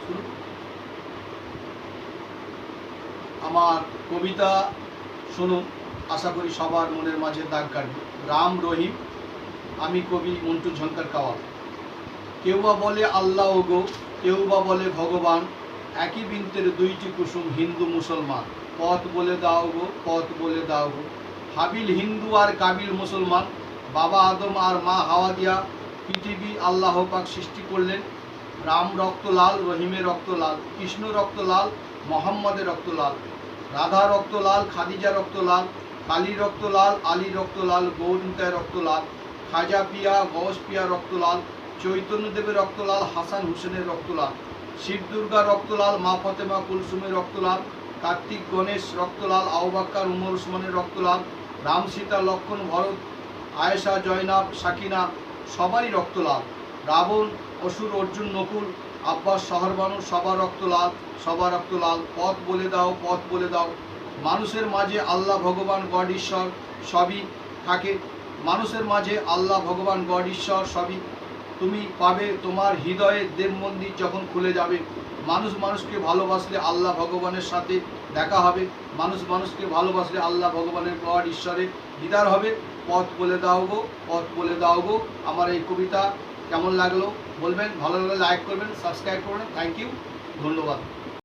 করুন। আমার কবিতা শুনুন, আশা করি সবার মনের মাঝে দাগ কাটবে। রাম রহিম, আমি কবি মন্টু ঝঙ্কার কাওয়াল। কেউ বা বলে আল্লাহ গো, কেউ বা বলে ভগবান, একই বৃন্তের দুইটি কুসুম হিন্দু মুসলমান। পথ বলে দাও গো, পথ বলে দাও গো। হাবিল হিন্দু আর কাবিল মুসলমান, বাবা আদম আর মা হাওয়া দিয়া পৃথিবী আল্লাহ পাক সৃষ্টি করলেন। রাম রক্ত লাল, রহিমের রক্ত লাল, কৃষ্ণ রক্ত লাল, মোহাম্মদের রক্ত লাল, রাধা রক্ত লাল, খাদিজা রক্ত লাল, কালী রক্ত লাল, আলী রক্ত লাল, গৌরীতায় রক্ত লাল, খাজা পিয়া, গৌস পিয়া রক্ত লাল, চৈতন্যদেবের রক্ত লাল, হাসান হুসেনের রক্ত লাল, শিব দুর্গা রক্ত লাল, মা ফতেমা কুলসুমের রক্ত লাল, কার্তিক গণেশ রক্ত লাল, আবু বকর উমর উসমানের রক্ত লাল, রাম সীতা লক্ষ্মণ ভরত আয়েশা জয়নাব সাকিনা সবারই রক্ত লাল, রাবণ অসুর অর্জুন নকুল আব্বাস শহরবানু সবার রক্ত লাল, সবার রক্ত লাল। পথ বলে দাও, পথ বলে দাও। মানুষের মাঝে আল্লাহ ভগবান গড ঈশ্বর সবই থাকে, মানুষের মাঝে আল্লাহ ভগবান গড ঈশ্বর সবই তুমি পাবে। তোমার হৃদয়ে দেব মন্দির যখন খুলে যাবে, মানুষ মানুষকে ভালোবাসলে আল্লাহ ভগবানের সাথে দেখা হবে, মানুষ মানুষকে ভালোবাসলে আল্লাহ ভগবানের গড ঈশ্বরের দিদার হবে। পথ বলে দাও গো, পথ বলে দাও গো। আমার এই কবিতা কেমন লাগলো বলবেন, ভালো লাগলে লাইক করবেন, সাবস্ক্রাইব করবেন। থ্যাংক ইউ, ধন্যবাদ।